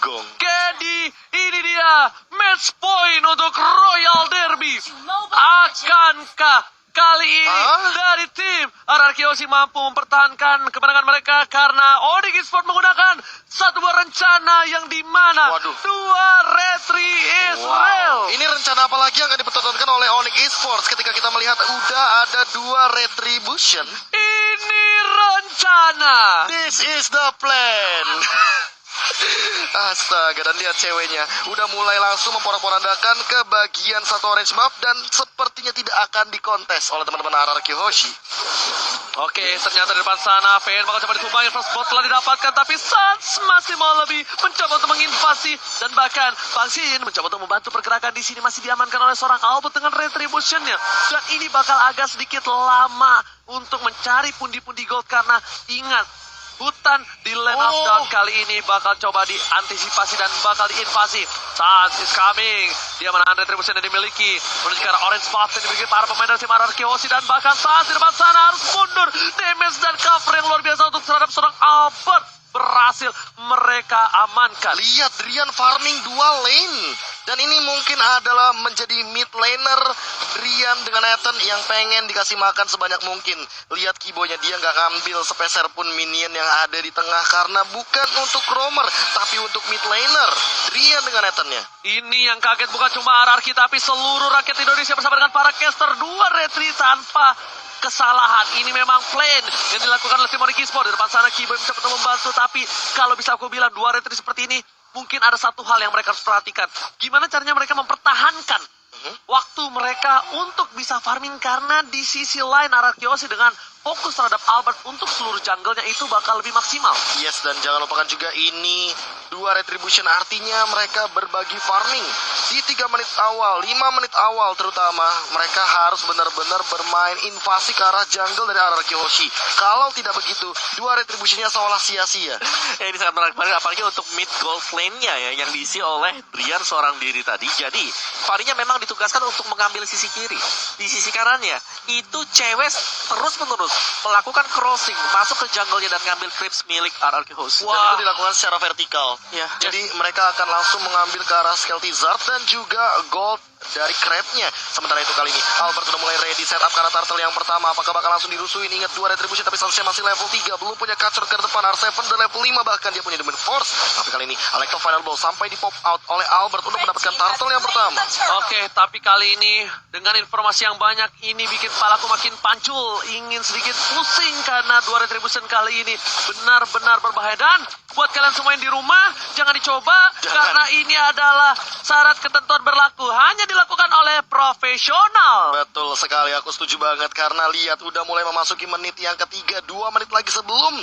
gong. Jadi ini dia match point untuk Royal Derby. Akankah kali ini dari tim RRQ mampu mempertahankan kemenangan mereka karena Onyx Esports menggunakan satu buah rencana yang dimana dua retri Israel. Ini rencana apa lagi yang akan dipertontonkan oleh Onyx Esports ketika kita melihat udah ada dua retribution? Ini rencana. This is the plan. Astaga, dan lihat ceweknya udah mulai langsung memporak-porandakan ke bagian satu orange map dan sepertinya tidak akan dikontes oleh teman-teman RRQ Hoshi. Oke, ternyata di depan sana Fen bakal coba ditumpangi, first bot telah didapatkan, tapi Sans masih mau lebih mencoba untuk menginvasi dan bahkan Bang Xin mencoba untuk membantu pergerakan di sini masih diamankan oleh seorang Albert dengan retributionnya, dan ini bakal agak sedikit lama untuk mencari pundi-pundi gold karena ingat hutan di lane of down kali ini bakal coba diantisipasi dan bakal diinvasi. Sans is coming. Dia menahan retribution yang dimiliki menuju ke arah orange spot yang dimiliki para pemain dari tim RRQ Hoshi, dan bahkan Sans di depan sana harus mundur. Damage dan cover yang luar biasa untuk terhadap seorang Albert berhasil mereka amankan. Lihat Drian farming dua lane. Dan ini mungkin adalah menjadi mid laner Drian dengan Ethan yang pengen dikasih makan sebanyak mungkin. Lihat keyboardnya, dia nggak ngambil sepeser pun minion yang ada di tengah karena bukan untuk roamer tapi untuk mid laner Drian dengan Ethannya. Ini yang kaget bukan cuma RRQ tapi seluruh rakyat Indonesia bersama dengan para caster. Dua retri tanpa kesalahan. Ini memang plan yang dilakukan oleh tim Onyx Esports. Di depan sana Kiboy bisa membantu, tapi kalau bisa aku bilang dua retri seperti ini mungkin ada satu hal yang mereka harus perhatikan. Gimana caranya mereka mempertahankan waktu mereka untuk bisa farming, karena di sisi lain RRQ Hoshi dengan fokus terhadap Albert untuk seluruh jungle-nya itu bakal lebih maksimal. Yes, dan jangan lupakan juga ini dua retribution, artinya mereka berbagi farming di 3 menit awal, 5 menit awal terutama. Mereka harus benar-benar bermain invasi ke arah jungle dari RRQ Hoshi. Kalau tidak begitu, dua retributionnya seolah sia-sia. Ini sangat menarik, apalagi untuk mid gold lane-nya ya, yang diisi oleh Drian seorang diri tadi. Jadi, Farinya memang ditugaskan untuk mengambil sisi kiri. Di sisi kanannya, itu cewek terus-menerus melakukan crossing, masuk ke jungle-nya dan ngambil creeps milik RRQ Hoshi. Dan itu dilakukan secara vertikal. Ya, jadi mereka akan langsung mengambil ke arah Skelty Zard dan juga gold dari crab-nya. Sementara itu kali ini Albert udah mulai ready setup karena turtle yang pertama. Apakah bakal langsung dirusuin? Ingat dua retribution tapi statusnya masih level 3, belum punya capture ke depan. R7 dan level 5, bahkan dia punya domain force. Tapi kali ini Alekto final ball sampai di pop out oleh Albert untuk mendapatkan turtle yang pertama. Oke, tapi kali ini dengan informasi yang banyak ini bikin kepalaku makin pancul, ingin sedikit pusing karena dua retribution kali ini benar-benar berbahaya. Dan buat kalian semua yang di rumah, jangan dicoba karena ini adalah syarat ketentuan berlaku, hanya dilakukan oleh profesional. Betul sekali, aku setuju banget karena lihat udah mulai memasuki menit yang ketiga, 2 menit lagi sebelum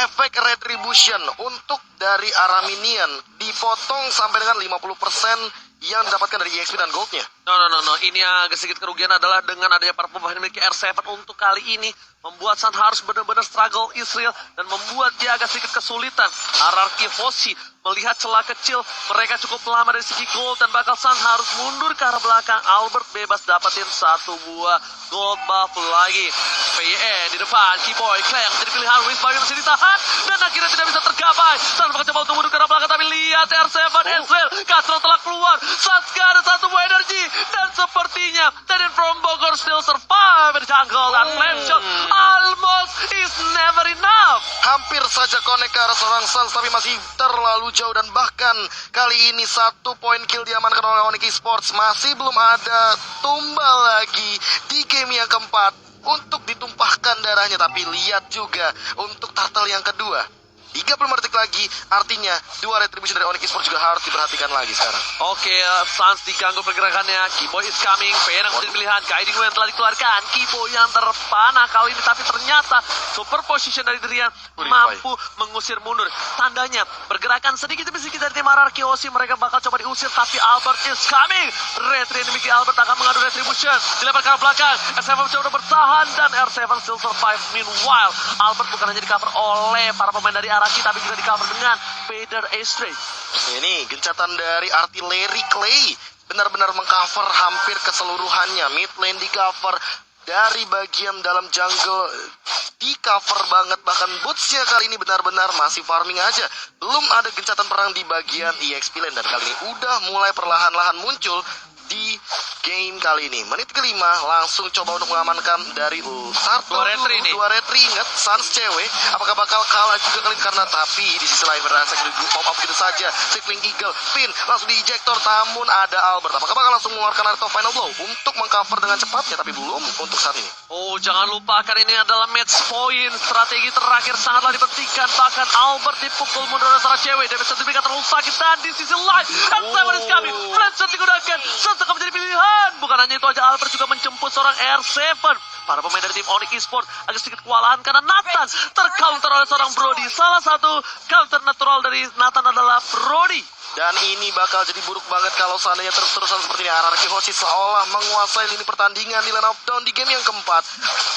efek retribution untuk dari arah minion dipotong sampai dengan 50% yang didapatkan dari EXP dan goldnya. No. Ini agak sedikit kerugian adalah dengan adanya para pemain memiliki R7 untuk kali ini membuat San harus benar-benar struggle Israel dan membuat dia agak sedikit kesulitan. RRQ Hoshi melihat celah kecil, mereka cukup lama dari segi gold dan bakal San harus mundur ke arah belakang. Albert bebas dapetin satu buah gold buff lagi. PYN di depan, Kiboy, Kleng jadi pilihan, Wisbagi masih ditahan dan akhirnya tidak bisa tergapai. San bakal coba untuk mundur ke arah belakang, tapi lihat R7 Israel, Castro telah keluar. Sasuke ada satu buah energi dan sepertinya Tedin from Bogor still survive di jungle dan lane shot almost is never enough. Hampir saja connect ke arah seorang Sans tapi masih terlalu jauh, dan bahkan kali ini 1 poin kill diamankan oleh Onyx Esports. Masih belum ada tumbal lagi di game yang keempat untuk ditumpahkan darahnya. Tapi lihat juga untuk turtle yang kedua, 35 detik lagi, artinya dua retribution dari Onyx Esports juga harus diperhatikan lagi sekarang. Oke, Sans diganggu pergerakannya. Kiboy is coming. PN yang menjadi pilihan. Guiding Wind telah dikeluarkan. Kiboy yang terpanah kali ini, tapi ternyata super position dari Drian mampu mengusir mundur. Tandanya pergerakan sedikit demi sedikit dari tim RRQ Hoshi, mereka bakal coba diusir, tapi Albert is coming. Retri yang dimiliki Albert akan mengadu retribution. Dilempar ke arah belakang. R7 mencoba bertahan dan R7 still survive. Meanwhile, Albert bukan hanya di cover oleh para pemain dari RRQ tapi juga di cover dengan Vader Astray. Ini gencatan dari artileri Clay benar-benar mengcover hampir keseluruhannya. Mid lane di cover, dari bagian dalam jungle di cover banget, bahkan bootsnya kali ini benar-benar masih farming aja. Belum ada gencatan perang di bagian EXP lane, dan kali ini udah mulai perlahan-lahan muncul di game kali ini. Menit kelima langsung coba untuk mengamankan dari Turtle. Dua retri, ingat Sans cewek, apakah bakal kalah juga kali ini? Karena tapi di sisi lain berasa pop up gitu saja. Circling Eagle, Finn langsung di ejector, namun ada Albert. Apakah bakal langsung mengeluarkan Naruto Final Blow untuk mengcover dengan cepatnya? Tapi belum untuk saat ini. Oh, jangan lupakan ini adalah match point. Strategi terakhir sangatlah dipentingkan. Bahkan Albert dipukul mundur oleh seorang cewek. Damage sertifikat terlalu sakit, dan di sisi lain Seven is coming. Flash shot digunakan. Tetap menjadi pilihan. Bukan hanya itu aja, Albert juga menjemput seorang R7. Para pemain dari tim Onyx Esports agak sedikit kewalahan karena Nathan tercounter oleh seorang Brody. Salah satu counter natural dari Nathan adalah Brody. Dan ini bakal jadi buruk banget kalau seandainya terus-terusan seperti ini. Ararki Hoshi seolah menguasai lini pertandingan di line of down di game yang keempat.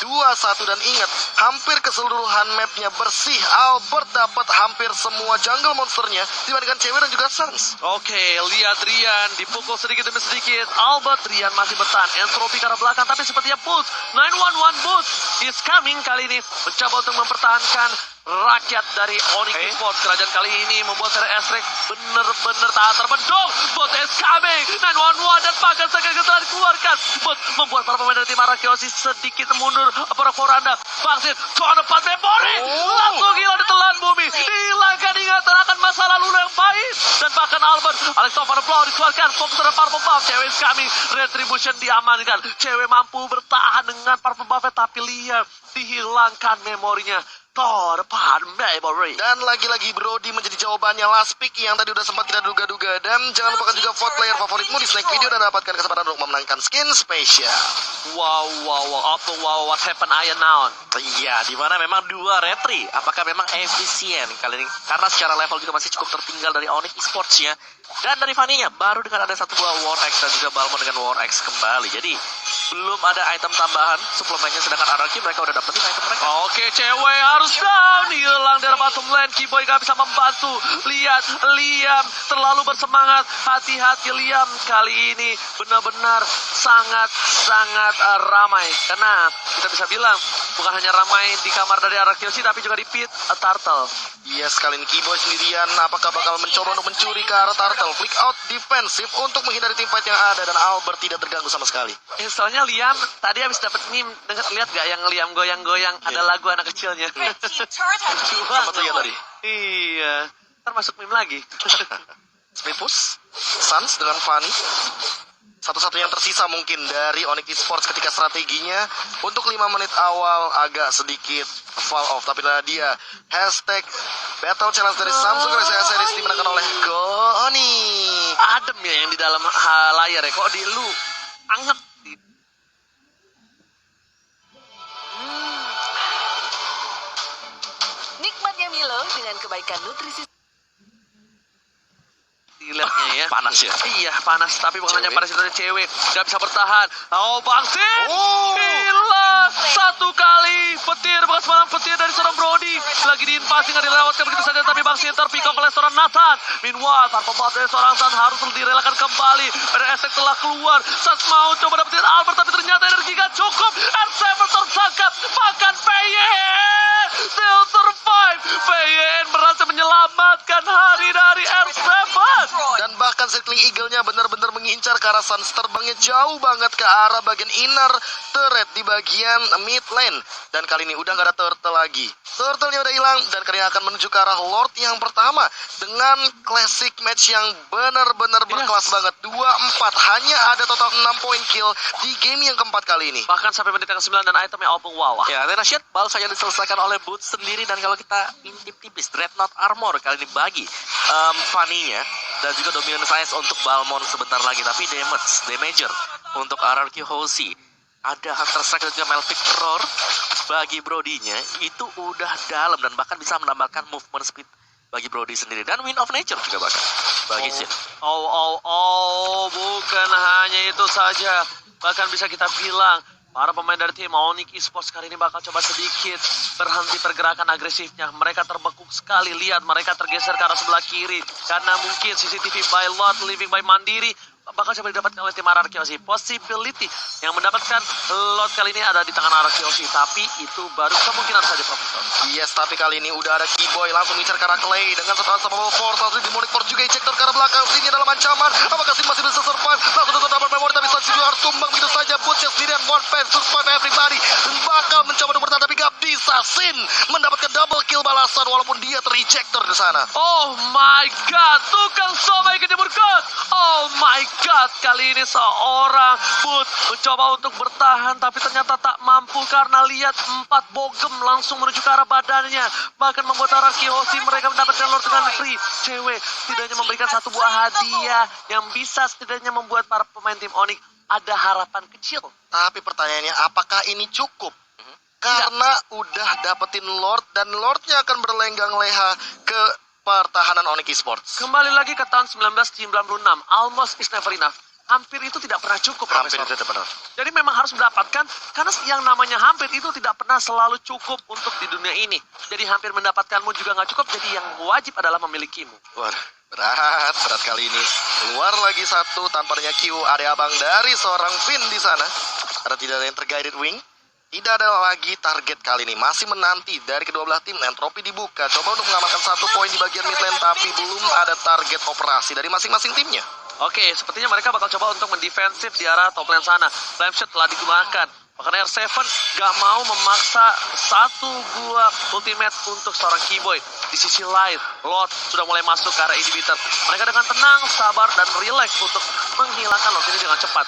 2-1, dan ingat, hampir keseluruhan mapnya bersih. Albert dapat hampir semua jungle monsternya dibandingkan cewek dan juga Sans. Oke, lihat Rian dipukul sedikit demi sedikit. Albert, Rian masih bertahan. Entropy ke arah belakang, tapi sepertinya Boots 911 Boots is coming kali ini, mencoba untuk mempertahankan rakyat dari Onyx Esports. Kerajaan kali ini membuat seri Esrek bener-bener tak terbendung. Bot is coming, 911, dan bahkan segera telah dikeluarkan. Bot membuat para pemain dari tim Ararki Hoshi sedikit mundur. Poranda vaksin tuan depan memori, langsung hilang ditelan bumi, dihilangkan ingatan akan masa lalu yang pahit. Dan bahkan Albert, Alexander Blau dikeluarkan, fokus terhadap para pembuff. Cewek is coming, retribution diamankan. Cewek mampu bertahan dengan para pembuffnya, tapi lihat dihilangkan memorinya. Depan memory. Dan lagi-lagi Brody menjadi jawabannya. Last pick yang tadi udah sempat kita duga-duga. Dan jangan lupakan juga vote player favoritmu di Snack Video dan dapatkan kesempatan untuk memenangkan skin spesial. Wow, what happened Iron now? Iya, dimana memang dua retri. Apakah memang efisien kali ini? Karena secara level juga masih cukup tertinggal dari Onyx Esports ya. Dan dari Fanny-nya baru dengan ada satu buah War X dan juga Balmon dengan War X kembali. Jadi belum ada item tambahan suplemennya, sedangkan Ararki mereka udah dapetin item mereka. Oke, cewek harus down, hilang dari bottom lane. Keyboy gak bisa membantu. Lihat Liam terlalu bersemangat. Hati-hati Liam, kali ini benar-benar sangat ramai. Karena kita bisa bilang bukan hanya ramai di kamar dari Ararki Hoshi, tapi juga di pit Turtle. Yes, kali ini Keyboy sendirian. Apakah bakal mencoba untuk mencuri ke arah Turtle? Flick out defensif untuk menghindari tim fight yang ada, dan Albert tidak terganggu sama sekali. Soalnya Liam tadi habis dapat meme, lihat gak yang Liam goyang-goyang, ada lagu anak kecilnya. Sama tuh ya tadi. Iya, ntar masuk meme lagi. Speed push, Sans dengan Fanny. Satu-satunya yang tersisa mungkin dari Onyx Esports ketika strateginya untuk 5 menit awal agak sedikit fall off. Tapi dia hashtag Battle Challenge dari Samsung Galaxy Series dimenangkan oleh Goni. Adem ya yang di dalam layar ya, kok di lu anget. Nikmatnya Milo dengan kebaikan nutrisi. Dilihatnya ya, Panas ya? Iya panas, tapi bukan hanya panas, itu cewek gak bisa bertahan. Oh Bangsin, gila, satu kali petir, bekas malam petir dari seorang Brody. Lagi diinvasi, nggak dilewatkan begitu saja, tapi Bangsin terpick up oleh seorang Nathan. Meanwhile, tanpa bantuan dari seorang San harus direlakan kembali. Ada efek telah keluar, Sans mau coba dapetin Albert, tapi ternyata energi gak cukup. R7 tersangkap, bahkan PYN still survive. PYN berhasil menyelamatkan hari dari R7. Dan bahkan Circling Eagle-nya benar-benar mengincar ke arah Sans, terbangnya jauh banget ke arah bagian inner turret di bagian mid lane. Dan kali ini udah gak ada turtle lagi. Turtle-nya udah hilang, dan kali ini akan menuju ke arah Lord yang pertama dengan classic match yang benar-benar berkelas banget. 2-4, hanya ada total 6 point kill di game yang keempat kali ini. Bahkan sampai menit yang 9 dan itemnya open wow. Ya, Renashiat baru saja diselesaikan oleh Boots sendiri, dan kalau kita intip tipis, Dreadnought Armor kali ini bagi Fanny-nya, dan juga Dominion Science untuk Balmon sebentar lagi. Tapi damager untuk Ararki Hoshi, ada Hunter Strike dan juga Melvic Roar bagi Brody-nya itu udah dalam, dan bahkan bisa menambahkan movement speed bagi Brody sendiri, dan Wind of Nature juga bahkan bagi Shin. Bukan hanya itu saja, bahkan bisa kita bilang para pemain dari tim Onyx Esports kali ini bakal coba sedikit berhenti pergerakan agresifnya. Mereka terbekuk sekali, lihat mereka tergeser ke arah sebelah kiri karena mungkin CCTV by Lot, living by Mandiri bakal coba didapatkan oleh tim Ararkioshi. Possibility yang mendapatkan lot kali ini ada di tangan Ararkioshi, tapi itu baru kemungkinan saja, Profesor. Yes, tapi kali ini udah ada Keyboy langsung ngincar ke arah Clay dengan setelah sama Force langsung di Demonic Force juga ejector ke arah belakang. Sini dalam ancaman. Apakah Sin masih bisa survive? Langsung tutup dapat memory tapi Sans juga harus tumbang begitu saja. Butcher sendirian one fan survive everybody. Bakal mencoba untuk bertahan tapi gak bisa. Sin mendapatkan double kill balasan walaupun dia terejector di sana. Oh my god, tukang somai kejemurkan. Oh my god, kali ini seorang Boot mencoba untuk bertahan tapi ternyata tak mampu karena lihat 4 bogem langsung menuju ke arah badannya. Bahkan membuat Ararkioshi mereka mendapatkan Lord dengan free. Cewek setidaknya memberikan satu buah hadiah yang bisa setidaknya membuat para pemain tim Onyx ada harapan kecil. Tapi pertanyaannya apakah ini cukup? Karena udah dapetin Lord dan Lordnya akan berlenggang leha ke pertahanan Onyx Esports. Kembali lagi ke tahun 1996, almost is never enough. Hampir itu tidak pernah cukup, Hampir Profesor. itu benar. Jadi memang harus mendapatkan, karena yang namanya hampir itu tidak pernah selalu cukup untuk di dunia ini. Jadi hampir mendapatkanmu juga nggak cukup, jadi yang wajib adalah memilikimu. Waduh, berat kali ini. Keluar lagi satu tanpa adanya Q, ada abang dari seorang Finn di sana. Karena tidak ada yang terguided wing. Tidak ada lagi target kali ini. Masih menanti dari kedua belah tim. Entropi dibuka. Coba untuk mengamankan 1 poin di bagian mid lane. Tapi belum ada target operasi dari masing-masing timnya. Oke, sepertinya mereka bakal coba untuk mendefensif di arah top lane sana. Flame shot telah digunakan. Bahkan R7 gak mau memaksa satu buah ultimate untuk seorang Keyboy. Di sisi lain, Lord sudah mulai masuk ke arah inhibitor. Mereka dengan tenang, sabar, dan relax untuk menghilangkan Lord ini dengan cepat.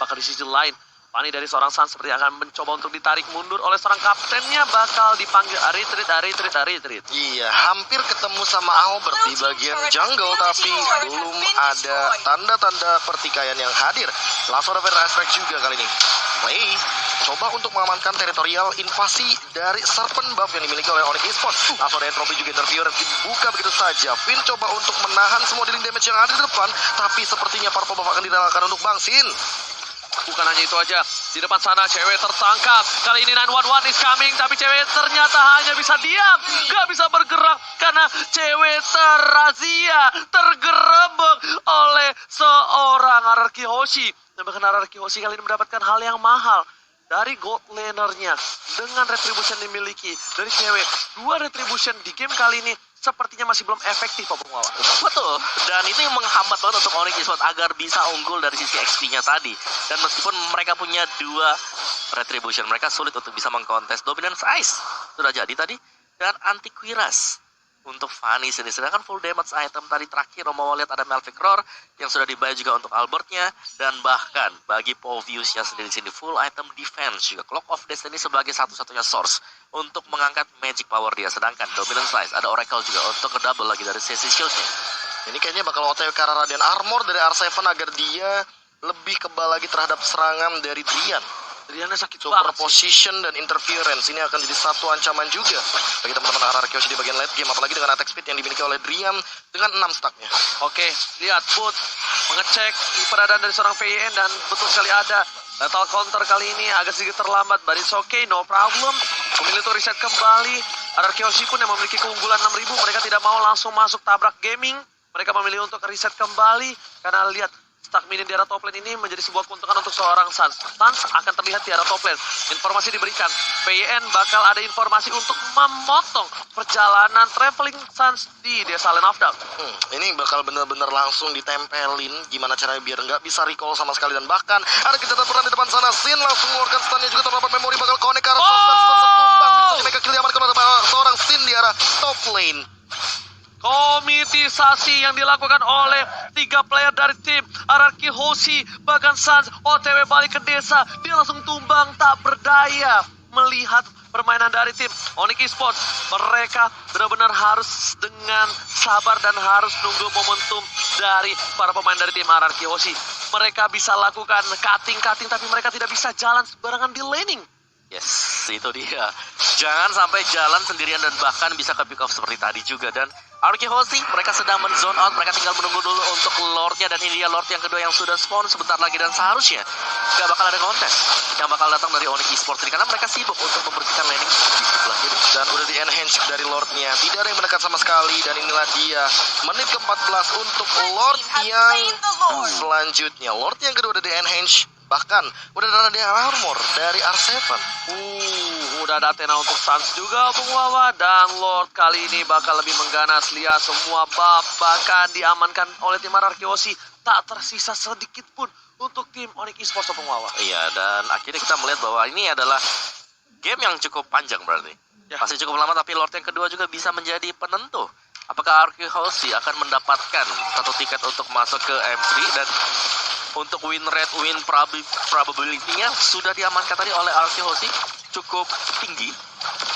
Bahkan di sisi lain, Fanny dari seorang Sun seperti akan mencoba untuk ditarik mundur oleh seorang kaptennya, bakal dipanggil retreat. Iya, hampir ketemu sama Albert di bagian jungle, tapi belum ada tanda-tanda pertikaian yang hadir. Langsung ada Fire Strike juga kali ini. Clay coba untuk mengamankan teritorial invasi dari Serpent Buff yang dimiliki oleh Onyx Esports. Langsung ada Entropy juga interviewer dibuka begitu saja. Finn coba untuk menahan semua dealing damage yang ada di depan, tapi sepertinya Purple Buff akan direlakan untuk Bang Sin. Bukan hanya itu aja, di depan sana cewek tertangkap. Kali ini 911 is coming, tapi cewek ternyata hanya bisa diam, gak bisa bergerak karena cewek terrazia, tergerebek oleh seorang Ararkioshi. Dan bahkan Ararkioshi kali ini mendapatkan hal yang mahal dari gold lanernya dengan retribution dimiliki dari cewek. 2 retribution di game kali ini sepertinya masih belum efektif, Pak Punggawa. Betul, dan itu yang menghambat banget untuk Onyx Esports agar bisa unggul dari sisi XP-nya tadi. Dan meskipun mereka punya 2 retribution, mereka sulit untuk bisa mengkontes Dominance Ice. Sudah jadi tadi, dan Antiquiras untuk Fanny sendiri. Sedangkan full damage item tadi terakhir, mau lihat ada Melvic Roar yang sudah dibayar juga untuk Albertnya. Dan bahkan bagi Povius yang sendiri sini full item defense juga. Clock of Destiny sebagai satu-satunya source untuk mengangkat magic power dia. Sedangkan Dominant Slice ada Oracle juga untuk ke-double lagi dari sesi shield-nya. Ini kayaknya bakal OTW ke arah Radiant Armor dari R7 agar dia lebih kebal lagi terhadap serangan dari Drian. Driannya sakit Super banget sih. position dan interference ini akan jadi satu ancaman juga bagi teman-teman Ararkioshi di bagian late game, apalagi dengan attack speed yang dimiliki oleh Drian dengan 6 stacknya. Oke, lihat Boot mengecek keberadaan dari seorang VN dan betul sekali ada lethal counter kali ini agak sedikit terlambat, but it's okay, no problem. Memilih untuk reset kembali. Ararkioshi pun yang memiliki keunggulan 6000, mereka tidak mau langsung masuk tabrak gaming. Mereka memilih untuk reset kembali karena lihat stack minion di arah top lane ini menjadi sebuah keuntungan untuk seorang Sans. Sans akan terlihat di arah top lane. Informasi diberikan, PN bakal ada informasi untuk memotong perjalanan traveling Sans di desa Land of Dark. Ini bakal bener-bener langsung ditempelin gimana caranya biar nggak bisa recall sama sekali. Dan bahkan ada kejahatan peran di depan sana. Sin langsung mengeluarkan stunnya juga terdapat memori bakal connect ke arah tumbang. Mereka kill diamankan oleh seorang Sin di arah top lane. Komitisasi yang dilakukan oleh 3 player dari tim Ararkioshi, bahkan Sans OTW balik ke desa, dia langsung tumbang tak berdaya melihat permainan dari tim Onyx Esports. Mereka benar-benar harus dengan sabar dan harus nunggu momentum dari para pemain dari tim Ararkioshi. Mereka bisa lakukan cutting tapi mereka tidak bisa jalan sembarangan di laning. Yes, itu dia. Jangan sampai jalan sendirian dan bahkan bisa ke pick off seperti tadi juga. Dan Arkehosi, mereka sedang men-zone out, mereka tinggal menunggu dulu untuk Lordnya, dan ini dia Lord yang kedua yang sudah spawn sebentar lagi, dan seharusnya gak bakal ada kontes yang bakal datang dari Onyx Esports ini, karena mereka sibuk untuk membersihkan laning di sebelah kiri. Dan udah di enhance dari Lordnya, tidak ada yang mendekat sama sekali, dan inilah dia menit ke-14 untuk Lord yang selanjutnya. Lord yang kedua udah di enhance, bahkan udah ada armor dari R7. Udah ada Athena untuk Suns juga, Bung Wawa. Dan Lord kali ini bakal lebih mengganas. Lihat semua buff bahkan diamankan oleh tim Arkehosi. Tak tersisa sedikit pun untuk tim Onyx Esports, Bung Wawa. Iya, dan akhirnya kita melihat bahwa ini adalah game yang cukup panjang berarti. Ya. Masih cukup lama, tapi Lord yang kedua juga bisa menjadi penentu. Apakah Arkehosi akan mendapatkan satu tiket untuk masuk ke M3, dan untuk win rate, win probability-nya sudah diamankan tadi oleh Arkehosi cukup tinggi,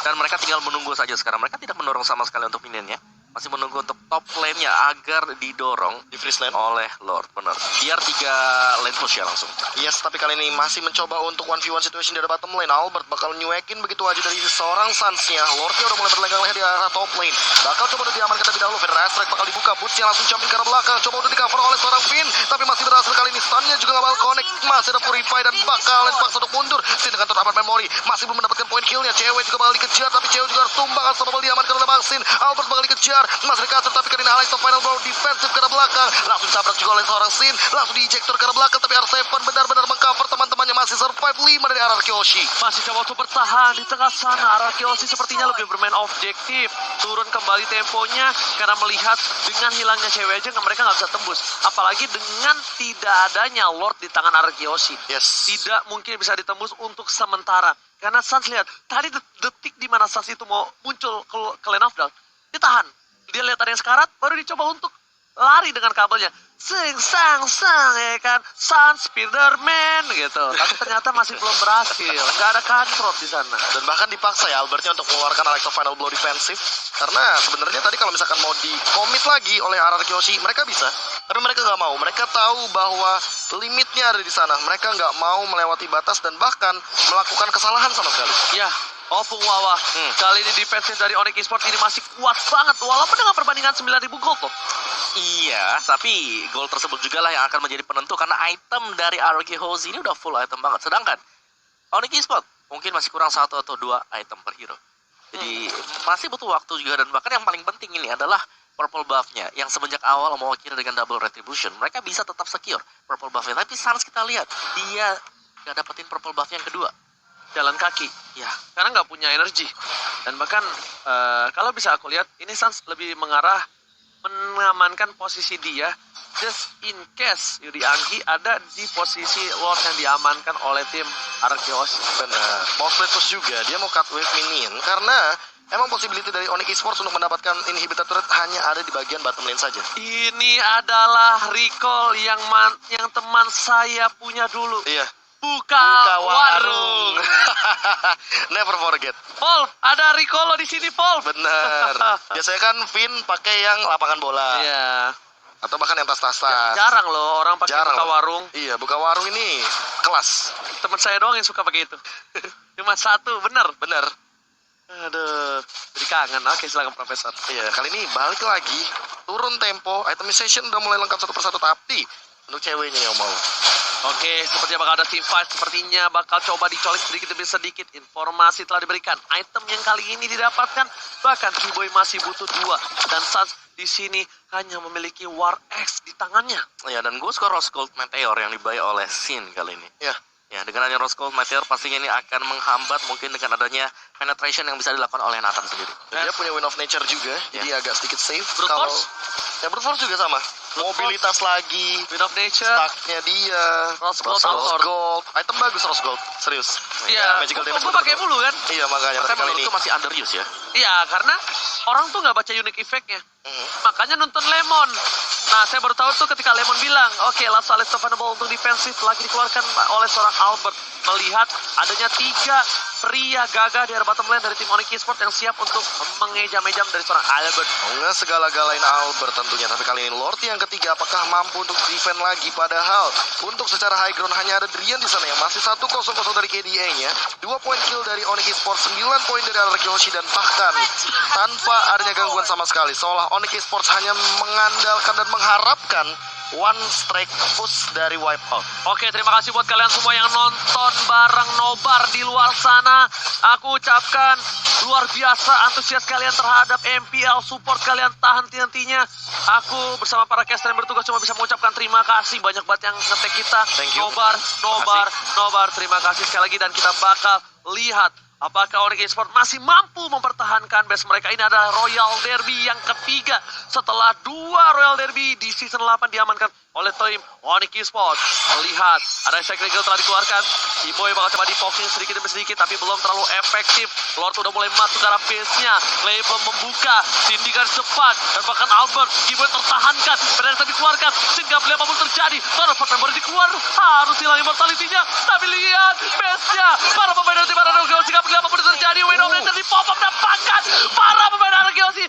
dan mereka tinggal menunggu saja sekarang. Mereka tidak mendorong sama sekali untuk minionnya, masih menunggu untuk top lane-nya agar didorong Di freeze lane oleh Lord, benar. Biar 3 lane push ya langsung. Yes, tapi kali ini masih mencoba untuk 1v1 situation dari bottom lane. Albert bakal nyuekin begitu aja dari seorang Suns-nya. Lordnya udah mulai berlenggang leher di arah top lane. Bakal coba udah diamankan terlebih dahulu. Federer Strike bakal dibuka. Boots-nya langsung jumping ke arah belakang. Coba udah di cover oleh seorang Finn, tapi masih berhasil kali ini. Stun-nya juga gak bakal connect. Masih ada Purify dan bakalan paksa untuk mundur. Sin dengan total memory. Masih belum mendapatkan poin kill-nya. Cewek juga bakal dikejar, tapi Cewek juga harus tumbang. Harus bakal diamankan oleh Bang Sin. Albert bakal dikejar. Masih dikasih, tapi kali ini Alex final blow defensif ke arah belakang. Langsung sabrak juga oleh seorang Sin. Langsung di-ejector ke arah belakang, tapi R7 benar-benar mengcover teman-temannya. Masih survive 5 dari Arkehosi. Masih coba untuk bertahan di tengah sana. Arkehosi sepertinya lebih bermain objektif. Turun kembali temponya karena melihat dengan hilangnya Cewek aja mereka nggak bisa tembus. Apalagi dengan tidak adanya Lord di tangan Arkehosi. Yes. Tidak mungkin bisa ditembus untuk sementara. Karena Suns lihat, tadi detik di mana Suns itu mau muncul ke lane of down, ditahan. Dia lihat ada yang sekarat, baru dicoba untuk lari dengan kabelnya. Sang, ya kan. Suns, Spiderman gitu. Tapi ternyata masih belum berhasil. Nggak ada control di sana. Dan bahkan dipaksa ya Albertnya untuk mengeluarkan Alexa Final Blow defensif. Karena sebenarnya tadi kalau misalkan mau di-commit lagi oleh Arkehosi, mereka bisa. Tapi mereka nggak mau. Mereka tahu bahwa limitnya ada di sana. Mereka nggak mau melewati batas dan bahkan melakukan kesalahan sama sekali. Ya, Opung Wawa. Kali ini defensif dari Onyx Esports ini masih kuat banget. Walaupun dengan perbandingan 9.000 gold tuh. Iya, tapi gol tersebut juga lah yang akan menjadi penentu, karena item dari Arkehosi ini udah full item banget. Sedangkan Onyx Esports mungkin masih kurang 1 atau 2 item per hero. Jadi masih butuh waktu juga, dan bahkan yang paling penting ini adalah purple buff-nya yang semenjak awal mewakili dengan double retribution. Mereka bisa tetap secure purple buff-nya, tapi Suns kita lihat dia gak dapetin purple buff yang kedua. Jalan kaki. Ya, Karena nggak punya energi. Dan bahkan kalau bisa aku lihat, ini Suns lebih mengarah mengamankan posisi dia just in case Yudi Anggi ada di posisi Lord yang diamankan oleh tim Arkehosi. Benar. Mau split push juga, dia mau cut wave minion. Karena emang possibility dari Onyx Esports untuk mendapatkan inhibitor turret hanya ada di bagian bottom lane saja. Ini adalah recall yang teman saya punya dulu. Iya. Buka warung. Never forget. Paul, ada recall lo di sini, Paul. Bener. Biasanya kan Vin pakai yang lapangan bola. Iya. Atau bahkan yang tas-tasan. Jarang loh orang pakai Jarang buka loh. warung. Iya, buka warung ini kelas. Teman saya doang yang suka pakai itu. Cuma satu, bener. Bener. Aduh, jadi kangen. Oke, silakan Profesor. Iya, kali ini balik lagi. Turun tempo, itemization udah mulai lengkap satu persatu. Tapi untuk ceweknya yang mau. Oke, sepertinya bakal ada team fight. Sepertinya bakal coba dicolek sedikit demi sedikit. Informasi telah diberikan. Item yang kali ini didapatkan, bahkan Keyboy masih butuh 2. Dan Suns di sini hanya memiliki War X di tangannya. ya, dan gue suka Rose Gold Meteor yang dibayar oleh Sin kali ini. Ya, Ya, dengan adanya Rose Gold Meteor pastinya ini akan menghambat mungkin dengan adanya penetration yang bisa dilakukan oleh Nathan sendiri. dan dia punya Win of Nature juga. Jadi agak sedikit safe. Brute Kalau Force? ya Brute Force juga sama. Mobilitas lagi. Win of Nature. Stacknya dia. Rose Gold, Rose Author. Gold. Item bagus Rose Gold. Serius. Iya, Magical damage. gue pakai mulu kan. Iya, makanya Tapi tapi kali ini. menurutku masih underuse ya. Iya, karena orang tuh nggak baca unique effect-nya. Mhm. Makanya nonton Lemon. Nah, saya baru tahu tuh ketika Lemon bilang, oke, Last Alex Stefano untuk defensif lagi dikeluarkan oleh seorang Albert. melihat adanya 3 pria gagah di area bottom lane dari tim Onyx Esports yang siap untuk mengejam-ejam dari seorang Albert. Nggak segala-galain Albert tentunya, tapi kali ini Lord yang ketiga apakah mampu untuk defend lagi? Padahal untuk secara high ground hanya ada Drian di sana yang masih 1-0 dari KDA-nya, 2 poin kill dari Onyx Esports, 9 poin dari Araki Hoshi, dan bahkan tanpa adanya gangguan sama sekali. Seolah Onyx Esports hanya mengandalkan dan mengharapkan one strike push dari Wipeout. Oke, terima kasih buat kalian semua yang nonton bareng Nobar di luar sana. Aku ucapkan luar biasa antusias kalian terhadap MPL, support kalian tahan henti-hentinya. Aku bersama para caster yang bertugas cuma bisa mengucapkan terima kasih. Banyak banget yang ngetek kita. Thank you. Nobar, terima kasih sekali lagi, dan kita bakal lihat apakah Onyx Esports masih mampu mempertahankan base mereka. Ini adalah Royal Derby yang ketiga setelah 2 Royal Derby di season 8 diamankan oleh tim Onyx Esports. Melihat ada Sacred Eagle telah dikeluarkan, Boy bakal coba di-poking sedikit demi sedikit tapi belum terlalu efektif. Lord udah mulai masuk ke arah base-nya. Label membuka, tindikan cepat, dan bahkan Albert Boy tertahankan. Benar yang dikeluarkan, sehingga beli apapun terjadi. Torford baru dikeluar, harus hilang immortality-nya. Tapi lihat base-nya, para pemain dari tim Araki Hoshi, apapun terjadi, Widow Blazer di pop-up dan bahkan para pemain Araki Hoshi